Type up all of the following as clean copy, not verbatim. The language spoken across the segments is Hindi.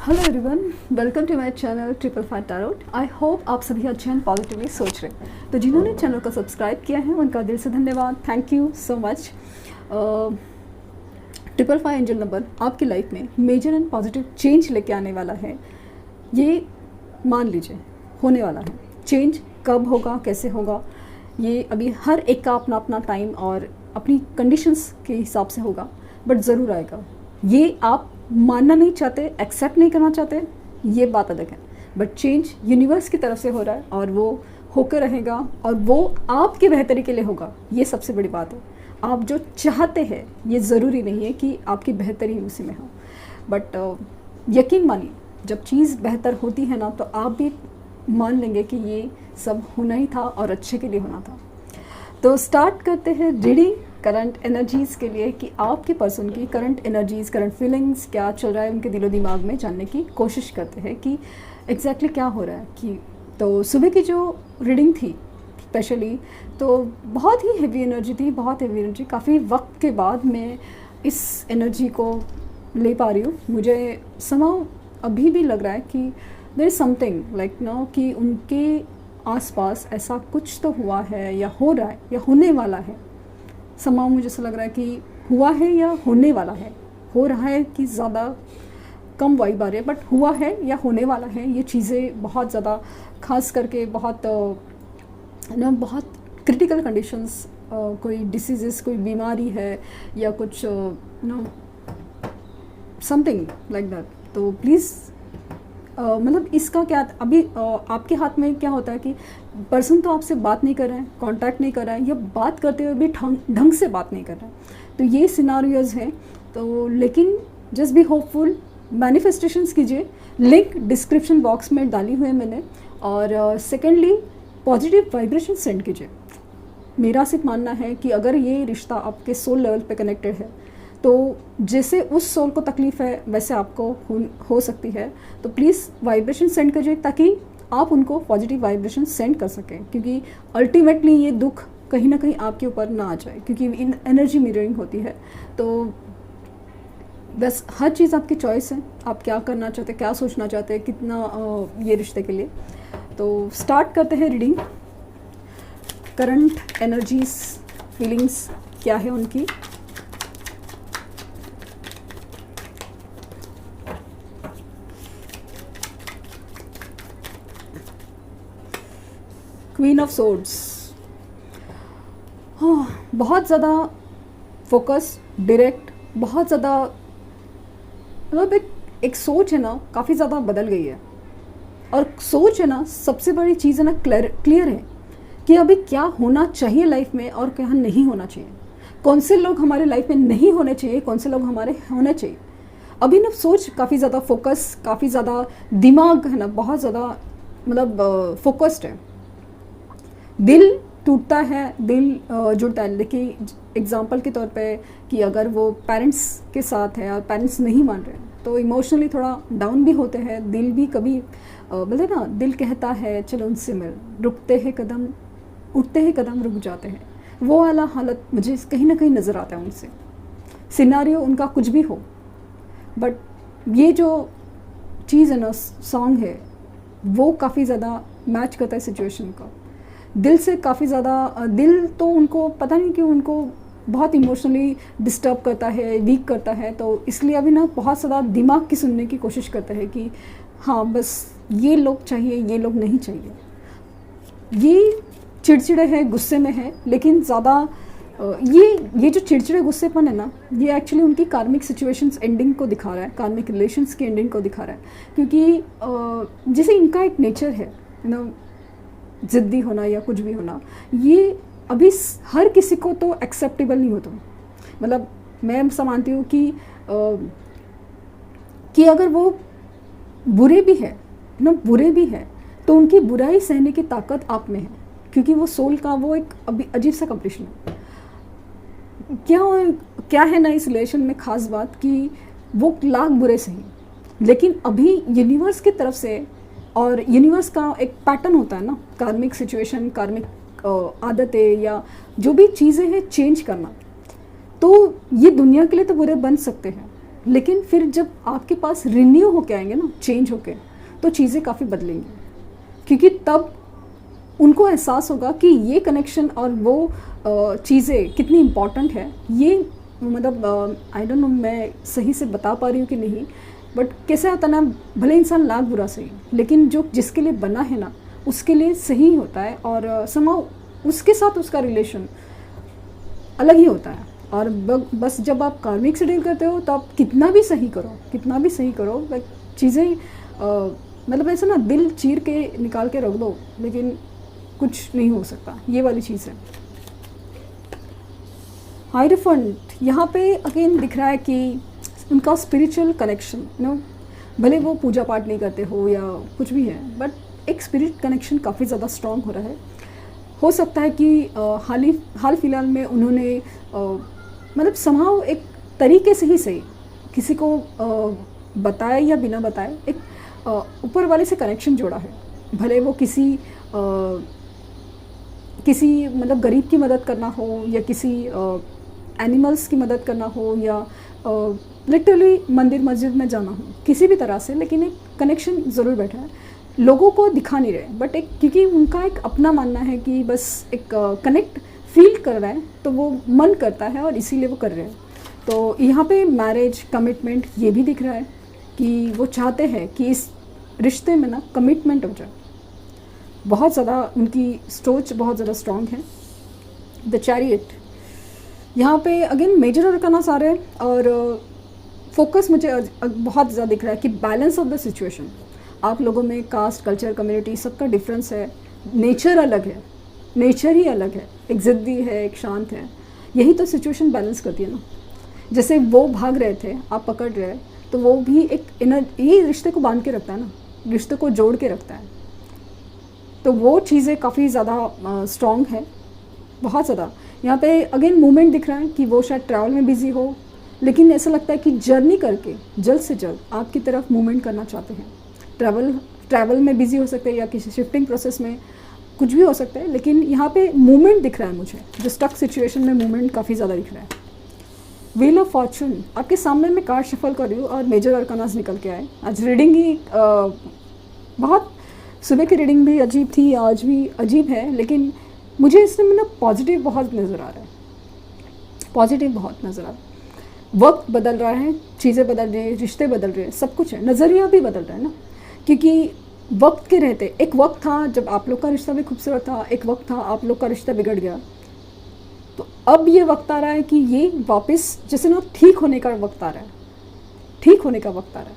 Hello everyone, welcome to my channel triple five tarot. I hope आप सभी अच्छे एंड पॉजिटिवली सोच रहे हैं। तो जिन्होंने चैनल को सब्सक्राइब किया है उनका दिल से धन्यवाद, thank you so much. Triple five angel number आपकी लाइफ में मेजर एंड पॉजिटिव चेंज लेके आने वाला है। ये मान लीजिए होने वाला है। चेंज कब होगा, कैसे होगा, ये अभी हर एक का अपना अपना टाइम और अपनी कंडीशंस के हिसाब से होगा, बट ज़रूर आएगा। ये आप मानना नहीं चाहते, एक्सेप्ट नहीं करना चाहते, ये बात अलग है, बट चेंज यूनिवर्स की तरफ से हो रहा है और वो होकर रहेगा और वो आपकी बेहतरी के लिए होगा। ये सबसे बड़ी बात है। आप जो चाहते हैं ये ज़रूरी नहीं है कि आपकी बेहतरी उसी में हो, बट यकीन मानिए जब चीज़ बेहतर होती है ना तो आप भी मान लेंगे कि ये सब होना ही था और अच्छे के लिए होना था। तो स्टार्ट करते हैं रीडिंग करंट एनर्जीज़ के लिए कि आपके पर्सन की करंट एनर्जीज़, करंट फीलिंग्स क्या चल रहा है उनके दिलो दिमाग में, जानने की कोशिश करते हैं कि एग्जैक्टली क्या हो रहा है। कि तो सुबह की जो रीडिंग थी स्पेशली तो बहुत ही हेवी एनर्जी थी, बहुत हेवी एनर्जी। काफ़ी वक्त के बाद मैं इस एनर्जी को ले पा रही हूँ। मुझे समाव अभी भी लग रहा है कि there is something like no कि उनके आसपास ऐसा कुछ तो हुआ है या हो रहा है या होने वाला है। समाव मुझे ऐसा लग रहा है कि हुआ है या होने वाला है। हो रहा है कि ज़्यादा कम वाइब आ रही है, बट हुआ है या होने वाला है। ये चीज़ें बहुत ज़्यादा खास करके बहुत बहुत क्रिटिकल कंडीशंस, कोई डिसीज़, कोई बीमारी है या कुछ समथिंग लाइक दैट। तो प्लीज़ मतलब इसका क्या अभी आपके हाथ में क्या होता है कि पर्सन तो आपसे बात नहीं कर रहे हैं, कांटेक्ट नहीं कर रहा है, या बात करते हुए भी ढंग से बात नहीं कर रहा है। तो ये सिनारियोज़ हैं। तो लेकिन जस्ट बी होपफुल, मैनिफेस्टेशंस कीजिए। लिंक डिस्क्रिप्शन बॉक्स में डाली हुई है मैंने। और सेकेंडली पॉजिटिव वाइब्रेशन सेंड कीजिए। मेरा सिर्फ मानना है कि अगर ये रिश्ता आपके सोल लेवल पे कनेक्टेड है तो जैसे उस सोल को तकलीफ़ है वैसे आपको हो सकती है। तो प्लीज़ वाइब्रेशन सेंड कीजिए ताकि आप उनको पॉजिटिव वाइब्रेशन सेंड कर सकें, क्योंकि अल्टीमेटली ये दुख कहीं ना कहीं आपके ऊपर ना आ जाए, क्योंकि इन एनर्जी मिररिंग होती है। तो बस हर चीज़ आपकी चॉइस है, आप क्या करना चाहते हैं, क्या सोचना चाहते हैं, कितना ये रिश्ते के लिए। तो स्टार्ट करते हैं रीडिंग। करंट एनर्जीज, फीलिंग्स क्या है उनकी। क्वीन ऑफ सोर्ड्स, हाँ, बहुत ज़्यादा फोकस, डायरेक्ट, बहुत ज़्यादा मतलब एक सोच है ना काफ़ी ज़्यादा बदल गई है। और सोच है ना सबसे बड़ी चीज़ है ना क्लियर है कि अभी क्या होना चाहिए लाइफ में और क्या नहीं होना चाहिए। कौन से लोग हमारे लाइफ में नहीं होने चाहिए, कौन से लोग हमारे होने चाहिए। अभी ना सोच काफ़ी ज़्यादा फोकस, काफ़ी ज़्यादा दिमाग है ना बहुत ज़्यादा मतलब फोकस्ड है। दिल टूटता है, दिल जुड़ता है। देखिए एग्जांपल के तौर पे कि अगर वो पेरेंट्स के साथ है और पेरेंट्स नहीं मान रहे तो इमोशनली थोड़ा डाउन भी होते हैं। दिल भी कभी बोलते ना, दिल कहता है चलो उनसे मिल, रुकते हैं कदम, उठते हैं कदम, रुक जाते हैं। वो वाला हालत मुझे कहीं ना कहीं नज़र आता है उनसे। सिनारियो उनका कुछ भी हो, बट ये जो चीज़ है ना, सॉन्ग है, वो काफ़ी ज़्यादा मैच करता है सिचुएशन का। दिल से काफ़ी ज़्यादा, दिल तो उनको पता नहीं क्यों उनको बहुत इमोशनली डिस्टर्ब करता है, वीक करता है। तो इसलिए अभी ना बहुत ज़्यादा दिमाग की सुनने की कोशिश करता है कि हाँ बस ये लोग चाहिए, ये लोग नहीं चाहिए। ये चिड़चिड़े है, गुस्से में है, लेकिन ज़्यादा ये जो चिड़चिड़े गुस्सेपन है ना, ये एक्चुअली उनकी कार्मिक सिचुएशंस एंडिंग को दिखा रहा है, कार्मिक रिलेशंस की एंडिंग को दिखा रहा है। क्योंकि जैसे इनका एक नेचर है ना, ज़िद्दी होना या कुछ भी होना, ये अभी हर किसी को तो एक्सेप्टेबल नहीं होता। मतलब मैं समझती हूँ कि अगर वो बुरे भी है ना, बुरे भी है तो उनकी बुराई सहने की ताकत आप में है, क्योंकि वो सोल का वो एक अभी अजीब सा कंपटीशन है। क्या है ना इस रिलेशन में ख़ास बात कि वो लाख बुरे सही, लेकिन अभी यूनिवर्स की तरफ से, और यूनिवर्स का एक पैटर्न होता है ना, कार्मिक सिचुएशन, कार्मिक आदतें या जो भी चीज़ें हैं चेंज करना। तो ये दुनिया के लिए तो बुरे बन सकते हैं, लेकिन फिर जब आपके पास रिन्यू होके आएंगे ना, चेंज होके, तो चीज़ें काफ़ी बदलेंगी, क्योंकि तब उनको एहसास होगा कि ये कनेक्शन और वो चीज़ें कितनी इम्पॉर्टेंट है। ये मतलब आई डोंट नो मैं सही से बता पा रही हूँ कि नहीं, बट कैसे होता ना, भले इंसान लाख बुरा सही, लेकिन जो जिसके लिए बना है ना उसके लिए सही होता है, और समाव उसके साथ उसका रिलेशन अलग ही होता है। और बस जब आप कार्मिक से डील करते हो तो आप कितना भी सही करो, लाइक चीज़ें मतलब ऐसा ना दिल चीर के निकाल के रख दो, लेकिन कुछ नहीं हो सकता, ये वाली चीज़ है। हायरफंट यहाँ पे अगेन दिख रहा है कि उनका स्पिरिचुअल कनेक्शन, भले वो पूजा पाठ नहीं करते हो या कुछ भी है, बट एक स्पिरिट कनेक्शन काफ़ी ज़्यादा स्ट्रॉन्ग हो रहा है। हो सकता है कि हाल फिलहाल में उन्होंने मतलब समाव एक तरीके से ही सही किसी को बताए या बिना बताए एक ऊपर वाले से कनेक्शन जोड़ा है। भले वो किसी मतलब गरीब की मदद करना हो, या किसी एनिमल्स की मदद करना हो, या लिटरली मंदिर मस्जिद में जाना हो, किसी भी तरह से, लेकिन एक कनेक्शन ज़रूर बैठा है। लोगों को दिखा नहीं रहे, बट एक क्योंकि उनका एक अपना मानना है कि बस एक कनेक्ट फील कर रहा है, तो वो मन करता है और इसीलिए वो कर रहे हैं। तो यहाँ पे मैरिज, कमिटमेंट ये भी दिख रहा है कि वो चाहते हैं कि इस रिश्ते में ना कमिटमेंट हो जाए। बहुत ज़्यादा उनकी सोच बहुत ज़्यादा स्ट्रॉन्ग है। द चैरियट यहाँ पे अगेन मेजर अरकानास आ रहे हैं, और फोकस मुझे बहुत ज़्यादा दिख रहा है कि बैलेंस ऑफ द सिचुएशन। आप लोगों में कास्ट, कल्चर, कम्युनिटी सबका डिफरेंस है, नेचर अलग है, नेचर ही अलग है, एक ज़िद्दी है, एक शांत है। यही तो सिचुएशन बैलेंस करती है ना। जैसे वो भाग रहे थे, आप पकड़ रहे, तो वो भी एक ये रिश्ते को बांध के रखता है ना, रिश्ते को जोड़ के रखता है। तो वो चीज़ें काफ़ी ज़्यादा स्ट्रॉन्ग है, बहुत ज़्यादा। यहाँ पे अगेन मूवमेंट दिख रहा है कि वो शायद ट्रैवल में बिज़ी हो, लेकिन ऐसा लगता है कि जर्नी करके जल्द से जल्द आपकी तरफ मूवमेंट करना चाहते हैं। ट्रैवल में बिज़ी हो सकते हैं, या किसी शिफ्टिंग प्रोसेस में, कुछ भी हो सकता है, लेकिन यहाँ पे मूवमेंट दिख रहा है मुझे। जो स्टक सिचुएशन में मूवमेंट काफ़ी ज़्यादा दिख रहा है। व्हील ऑफ फॉर्चून आपके सामने मैं कार्ड शफल कर रही हूँ और मेजर अरकानास निकल के आए। आज रीडिंग ही बहुत, सुबह की रीडिंग भी अजीब थी, आज भी अजीब है, लेकिन मुझे इसमें ना पॉजिटिव बहुत नज़र आ रहा है, पॉजिटिव बहुत नज़र आ रहा है। वक्त बदल रहा है, चीज़ें बदल रही हैं, रिश्ते बदल रहे हैं, सब कुछ है, नज़रिया भी बदल रहा है ना। क्योंकि वक्त के रहते, एक वक्त था जब आप लोग का रिश्ता भी खूबसूरत था, एक वक्त था आप लोग का रिश्ता बिगड़ गया, तो अब ये वक्त आ रहा है कि ये वापस जैसे ना ठीक होने का वक्त आ रहा है, ठीक होने का वक्त आ रहा है।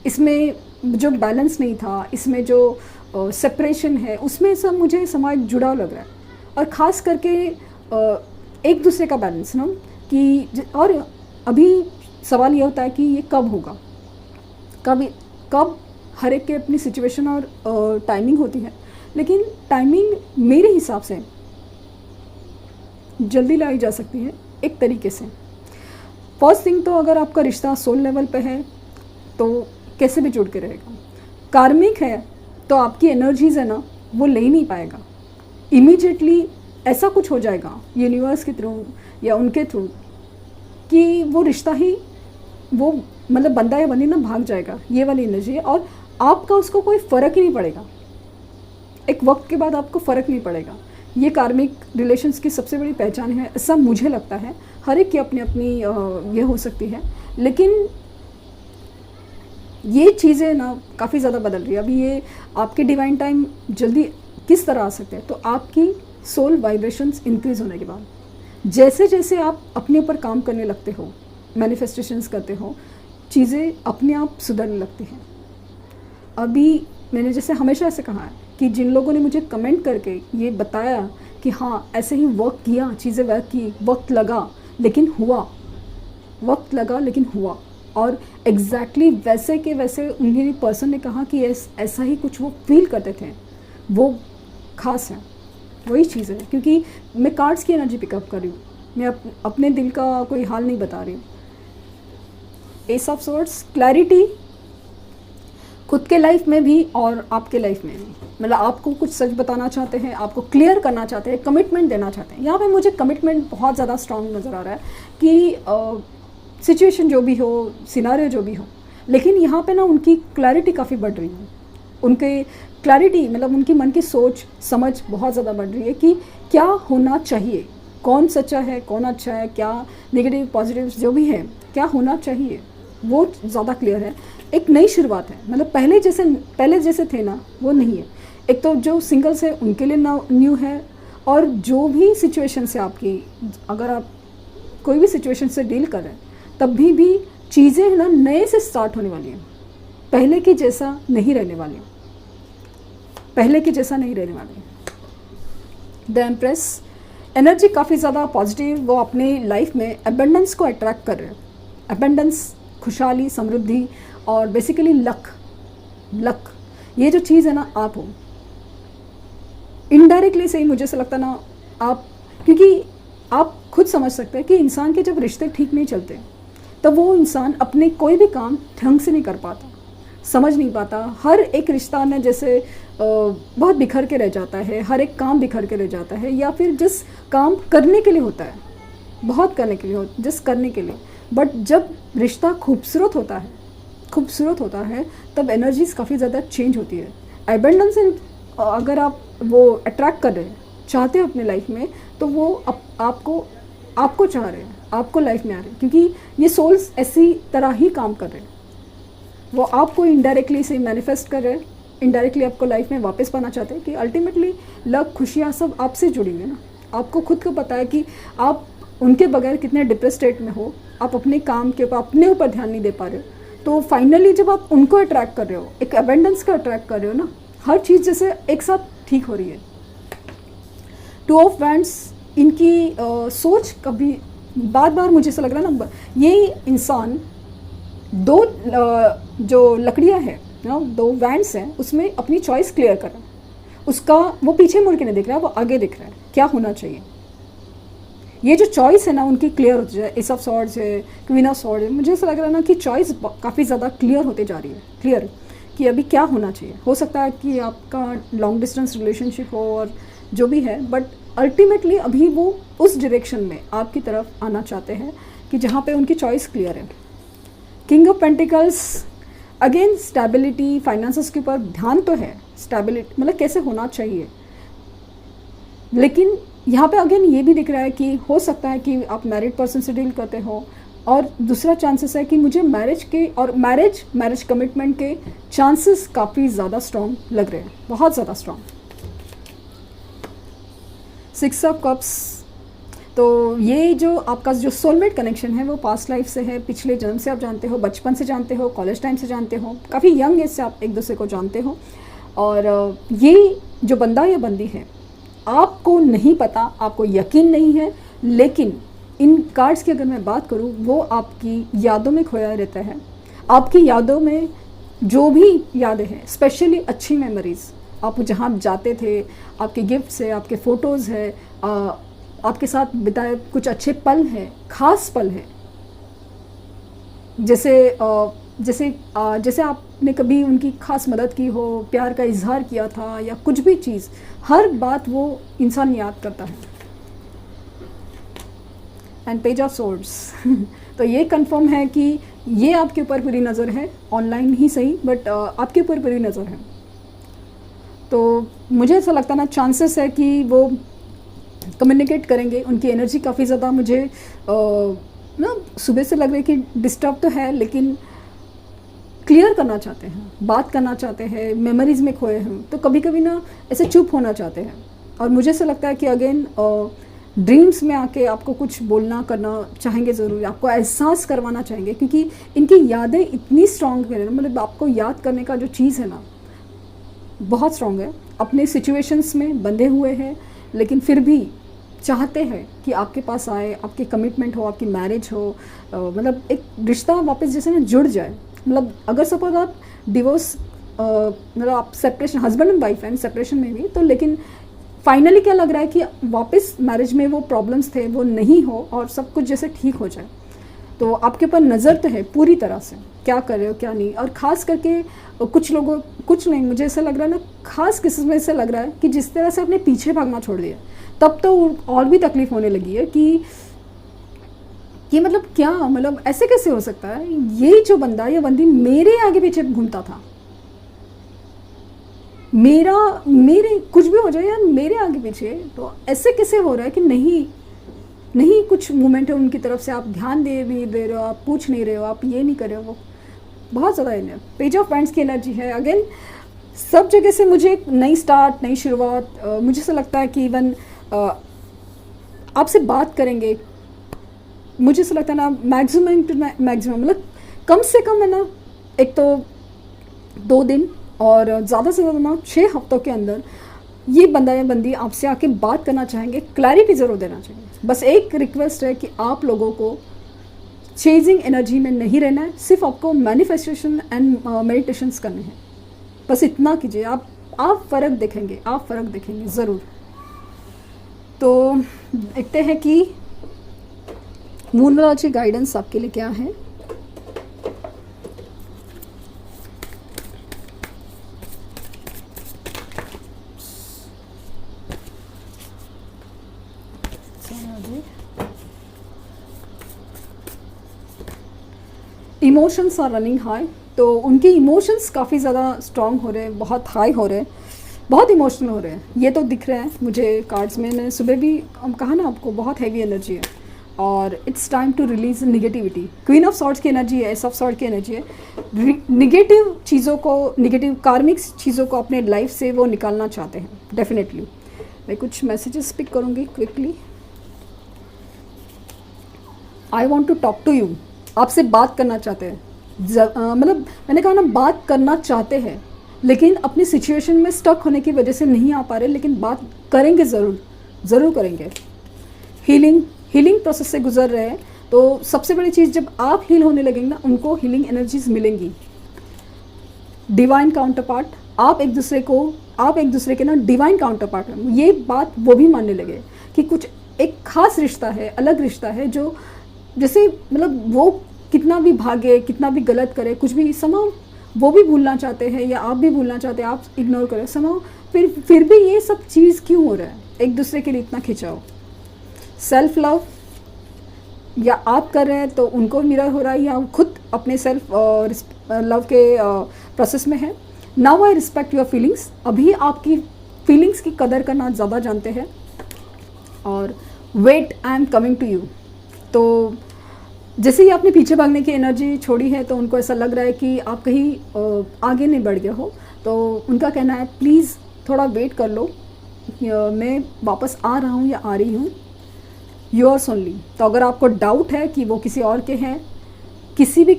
इसमें जो बैलेंस नहीं था, इसमें जो सेपरेशन है, उसमें सब मुझे समाज जुड़ाव लग रहा है। और ख़ास करके एक दूसरे का बैलेंस ना, कि और अभी सवाल ये होता है कि ये कब होगा, कब हर एक के अपनी सिचुएशन और टाइमिंग होती है, लेकिन टाइमिंग मेरे हिसाब से जल्दी लाई जा सकती है एक तरीके से। फर्स्ट थिंग तो अगर आपका रिश्ता सोल लेवल पे है तो कैसे भी जुड़ के रहेगा। कार्मिक है तो आपकी एनर्जीज़ है ना, वो ले ही नहीं पाएगा। इमीडिएटली ऐसा कुछ हो जाएगा यूनिवर्स के थ्रू या उनके थ्रू कि वो रिश्ता ही, वो मतलब बंदा या बंदी ना भाग जाएगा, ये वाली एनर्जी है। और आपका उसको कोई फ़र्क ही नहीं पड़ेगा, एक वक्त के बाद आपको फ़र्क नहीं पड़ेगा। ये कार्मिक रिलेशंस की सबसे बड़ी पहचान है, ऐसा मुझे लगता है। हर एक की अपनी अपनी ये हो सकती है, लेकिन ये चीज़ें ना काफ़ी ज़्यादा बदल रही है। अभी ये आपके डिवाइन टाइम जल्दी किस तरह आ सकते हैं, तो आपकी सोल वाइब्रेशंस इंक्रीज़ होने के बाद जैसे जैसे आप अपने ऊपर काम करने लगते हो, मैनिफेस्टेशंस करते हो, चीज़ें अपने आप सुधरने लगती हैं। अभी मैंने जैसे हमेशा ऐसे कहा है कि जिन लोगों ने मुझे कमेंट करके ये बताया कि हाँ ऐसे ही वर्क किया, चीज़ें वर्क की, वक्त लगा लेकिन हुआ, वक्त लगा लेकिन हुआ, और एग्जैक्टली वैसे के वैसे उन्हीं पर्सन ने कहा कि ऐसा ही कुछ वो फील करते थे, वो खास है, वही चीज़ है। क्योंकि मैं कार्ड्स की एनर्जी पिकअप कर रही हूँ, मैं अपने दिल का कोई हाल नहीं बता रही हूँ। एस ऑफ सोर्ड्स, क्लैरिटी खुद के लाइफ में भी और आपके लाइफ में भी, मतलब आपको कुछ सच बताना चाहते हैं, आपको क्लियर करना चाहते हैं, कमिटमेंट देना चाहते हैं। यहाँ पे मुझे कमिटमेंट बहुत ज़्यादा स्ट्रॉन्ग नज़र आ रहा है कि सिचुएशन जो भी हो, सिनारियो जो भी हो, लेकिन यहाँ पे ना उनकी क्लैरिटी काफ़ी बढ़ रही है। उनके क्लैरिटी मतलब उनकी मन की सोच समझ बहुत ज़्यादा बढ़ रही है कि क्या होना चाहिए, कौन सच्चा है, कौन अच्छा है, क्या नेगेटिव पॉजिटिव जो भी है, क्या होना चाहिए, वो ज़्यादा क्लियर है। एक नई शुरुआत है, मतलब पहले जैसे थे ना वो नहीं है। एक तो जो सिंगल्स है उनके लिए न्यू है, और जो भी सिचुएशन से आपकी, अगर आप कोई भी सिचुएशन से डील कर रहे हैं तब भी चीज़ें ना नए से स्टार्ट होने वाली हैं, पहले की जैसा नहीं रहने वाली, पहले की जैसा नहीं रहने वाली। द एम्प्रेस एनर्जी काफ़ी ज़्यादा पॉजिटिव, वो अपनी लाइफ में एबंडेंस को अट्रैक्ट कर रहे हैं। एबंडेंस, खुशहाली, समृद्धि और बेसिकली लक ये जो चीज़ है ना, आप हो इनडायरेक्टली से ही मुझे ऐसा लगता ना आप, क्योंकि आप खुद समझ सकते हैं कि इंसान के जब रिश्ते ठीक नहीं चलते तब वो इंसान अपने कोई भी काम ढंग से नहीं कर पाता, समझ नहीं पाता। हर एक रिश्ता ने जैसे बहुत बिखर के रह जाता है, हर एक काम बिखर के रह जाता है, या फिर जिस काम करने के लिए होता है, बहुत करने के लिए हो, जिस करने के लिए, बट जब रिश्ता खूबसूरत होता है तब एनर्जीज काफ़ी ज़्यादा चेंज होती है। एबंडेंस अगर आप वो अट्रैक्ट कर रहे हैं, चाहते हैं अपने लाइफ में, तो वो आपको चाह रहे हैं, आपको लाइफ में आ रहे हैं, क्योंकि ये सोल्स ऐसी तरह ही काम कर रहे हैं। वो आपको इनडायरेक्टली से मैनिफेस्ट कर रहे हैं, इनडायरेक्टली आपको लाइफ में वापस पाना चाहते हैं कि अल्टीमेटली लक, खुशियाँ सब आपसे जुड़ी हुई है ना। आपको खुद को पता है कि आप उनके बगैर कितने डिप्रेस स्टेट में हो, आप अपने काम के ऊपर, अपने ऊपर ध्यान नहीं दे पा रहे हो। तो फाइनली जब आप उनको अट्रैक्ट कर रहे हो, एक एबंडेंस को अट्रैक्ट कर रहे हो ना, हर चीज़ जैसे एक साथ ठीक हो रही है। टू ऑफ वैंड्स, इनकी सोच कभी बार मुझे ऐसा लग रहा है ना, ये इंसान दो जो लकड़ियाँ हैं ना, दो वैंड्स हैं, उसमें अपनी चॉइस क्लियर कर रहा है। उसका वो पीछे मुड़ के नहीं दिख रहा है, वो आगे दिख रहा है क्या होना चाहिए। ये जो चॉइस है ना उनकी क्लियर हो जाए। एस ऑफ सॉर्ड्स है, क्वीन ऑफ सॉर्ड्स है, मुझे ऐसा लग रहा है ना कि चॉइस काफ़ी ज़्यादा क्लियर होते जा रही है, क्लियर कि अभी क्या होना चाहिए। हो सकता है कि आपका लॉन्ग डिस्टेंस रिलेशनशिप हो और जो भी है, बट अल्टीमेटली अभी वो उस डायरेक्शन में आपकी तरफ आना चाहते हैं कि जहाँ पे उनकी चॉइस क्लियर है। King of pentacles, again stability, finances के ऊपर ध्यान तो है, स्टेबिलिटी मतलब कैसे होना चाहिए, लेकिन यहाँ पे अगेन ये भी दिख रहा है कि हो सकता है कि आप मैरिड पर्सन से डील करते हो, और दूसरा चांसेस है कि मुझे मैरिज के और मैरिज कमिटमेंट के चांसेस काफ़ी ज़्यादा स्ट्रॉन्ग लग रहे हैं, बहुत ज़्यादा स्ट्रॉन्ग। 6 ऑफ कप्स, तो ये जो आपका जो सोलमेट कनेक्शन है वो पास्ट लाइफ से है, पिछले जन्म से आप जानते हो, बचपन से जानते हो, कॉलेज टाइम से जानते हो, काफ़ी यंग एज से आप एक दूसरे को जानते हो। और ये जो बंदा या बंदी है, आपको नहीं पता, आपको यकीन नहीं है, लेकिन इन कार्ड्स की अगर मैं बात करूं, वो आपकी यादों में खोया रहता है। आपकी यादों में जो भी यादें हैं, स्पेशली अच्छी मेमोरीज, आप जहाँ जाते थे, आपके गिफ्ट्स है, आपके फ़ोटोज़ है, आपके साथ बिताए कुछ अच्छे पल हैं, ख़ास पल हैं, जैसे आपने कभी उनकी ख़ास मदद की हो, प्यार का इजहार किया था, या कुछ भी चीज़, हर बात वो इंसान याद करता है। एंड पेज ऑफ सोर्ड्स तो ये कंफर्म है कि ये आपके ऊपर पूरी नज़र है, ऑनलाइन ही सही, बट आपके ऊपर पूरी नज़र है। तो मुझे ऐसा लगता ना चांसेस है कि वो कम्युनिकेट करेंगे। उनकी एनर्जी काफ़ी ज़्यादा मुझे ना सुबह से लग रही है कि डिस्टर्ब तो है, लेकिन क्लियर करना चाहते हैं, बात करना चाहते हैं, मेमोरीज़ में खोए हैं, तो कभी कभी ना ऐसे चुप होना चाहते हैं। और मुझे ऐसा लगता है कि अगेन ड्रीम्स में आके आपको कुछ बोलना करना चाहेंगे ज़रूर, आपको एहसास करवाना चाहेंगे, क्योंकि इनकी यादें इतनी स्ट्रॉन्ग है, मतलब आपको याद करने का जो चीज़ है ना बहुत स्ट्रॉन्ग है। अपने सिचुएशंस में बंधे हुए हैं, लेकिन फिर भी चाहते हैं कि आपके पास आए, आपकी कमिटमेंट हो, आपकी मैरिज हो, मतलब एक रिश्ता वापस जैसे ना जुड़ जाए। मतलब अगर सपोज आप डिवोर्स मतलब आप separation, husband and wife and separation में भी, तो लेकिन फाइनली क्या लग रहा है कि वापस मैरिज में वो प्रॉब्लम्स थे वो नहीं हो और सब कुछ जैसे ठीक हो जाए। तो आपके ऊपर नज़र तो है पूरी तरह से, क्या कर रहे हो क्या नहीं। और ख़ास करके कुछ नहीं, मुझे ऐसा लग रहा है ना, ख़ास किस्म में ऐसा लग रहा है कि जिस तरह से अपने पीछे भागना छोड़ दिया, तब तो और भी तकलीफ़ होने लगी है कि कि मतलब क्या, मतलब ऐसे कैसे हो सकता है, ये जो बंदा या बंदी मेरे आगे पीछे घूमता था, मेरे कुछ भी हो जाए यार मेरे आगे पीछे, तो ऐसे कैसे हो रहा है कि नहीं नहीं कुछ मूवमेंट है उनकी तरफ से, आप ध्यान नहीं दे रहे हो, आप पूछ नहीं रहे हो, आप ये नहीं कर रहे हो। वो बहुत ज़्यादा पेज ऑफ पेंट्स की एनर्जी है। अगेन सब जगह से मुझे एक नई स्टार्ट, नई शुरुआत, मुझे ऐसा लगता है कि इवन आपसे बात करेंगे, मुझे ऐसा लगता है ना मैक्सिमम टू मैक्सिमम, मतलब कम से कम है ना, एक तो 2 दिन और ज़्यादा से ज़्यादा ना 6 हफ्तों के अंदर ये बंदा या बंदी आपसे आके बात करना चाहेंगे, क्लैरिटी ज़रूर देना चाहिए। बस एक रिक्वेस्ट है कि आप लोगों को चेजिंग एनर्जी में नहीं रहना है, सिर्फ आपको मैनिफेस्टेशन एंड मेडिटेशंस करने हैं, बस इतना कीजिए। आप फ़र्क देखेंगे, आप फ़र्क देखेंगे ज़रूर। तो देखते हैं कि न्यूमरोलॉजी गाइडेंस आपके लिए क्या है। इमोशंस आर रनिंग हाई, तो उनके इमोशंस काफ़ी ज़्यादा स्ट्रॉन्ग हो रहे हैं, बहुत हाई हो रहे हैं, बहुत इमोशनल हो रहे हैं, ये तो दिख रहा है मुझे कार्ड्स में। मैंने सुबह भी कहा ना आपको, बहुत हैवी एनर्जी है और it's time to release negativity. Queen of swords की एनर्जी है, एस ऑफ सॉर्ड की एनर्जी है। निगेटिव चीज़ों को, निगेटिव कार्मिक चीज़ों को अपने लाइफ से वो निकालना चाहते हैं डेफिनेटली। मैं कुछ मैसेजेस पिक करूँगी quickly. I want to talk to you, आपसे बात करना चाहते हैं, मतलब मैंने कहा ना बात करना चाहते हैं, लेकिन अपनी सिचुएशन में स्टक होने की वजह से नहीं आ पा रहे, लेकिन बात करेंगे ज़रूर करेंगे। हीलिंग प्रोसेस से गुजर रहे हैं, तो सबसे बड़ी चीज़ जब आप हील होने लगेंगे ना, उनको हीलिंग एनर्जीज मिलेंगी। डिवाइन काउंटर पार्ट, आप एक दूसरे के ना डिवाइन काउंटर पार्ट हैं। ये बात वो भी मानने लगे कि कुछ एक खास रिश्ता है, अलग रिश्ता है, जो जैसे मतलब वो कितना भी भागे, कितना भी गलत करे, कुछ भी समाव वो भी भूलना चाहते हैं या आप भी भूलना चाहते हैं, आप इग्नोर करें समाव, फिर भी ये सब चीज़ क्यों हो रहा है, एक दूसरे के लिए इतना खिंचाओ। सेल्फ लव या आप कर रहे हैं तो उनको मिरर हो रहा है, या खुद अपने सेल्फ लव के प्रोसेस में है। Now I respect your feelings, अभी आपकी फीलिंग्स की कदर करना ज़्यादा जानते हैं। और wait, I am coming to you, तो जैसे ही आपने पीछे भागने की एनर्जी छोड़ी है, तो उनको ऐसा लग रहा है कि आप कहीं आगे नहीं बढ़ गए हो, तो उनका कहना है प्लीज़ थोड़ा वेट कर लो, मैं वापस आ रहा हूँ या आ रही हूँ, योर्स ओनली। तो अगर आपको डाउट है कि वो किसी और के हैं, किसी भी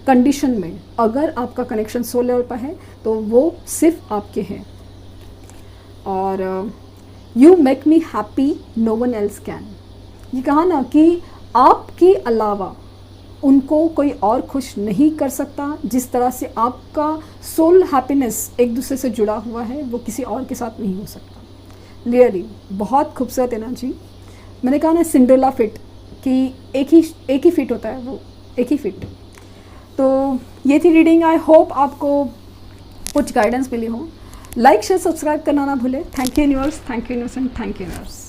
कंडीशन में अगर आपका कनेक्शन सोल लेवल पर है, तो वो सिर्फ आपके हैं। और you make me happy, no one else can, ये कहा ना कि आपके अलावा उनको कोई और खुश नहीं कर सकता। जिस तरह से आपका सोल हैप्पीनेस एक दूसरे से जुड़ा हुआ है, वो किसी और के साथ नहीं हो सकता। रियली बहुत खूबसूरत एनर्जी। मैंने कहा ना सिंड्रेला फिट, कि एक ही फिट होता है, वो एक ही फिट। तो ये थी रीडिंग। आई होप आपको कुछ गाइडेंस मिली हो। लाइक शेयर सब्सक्राइब करना ना भूले। Thank you universe, thank you universe and thank you universe.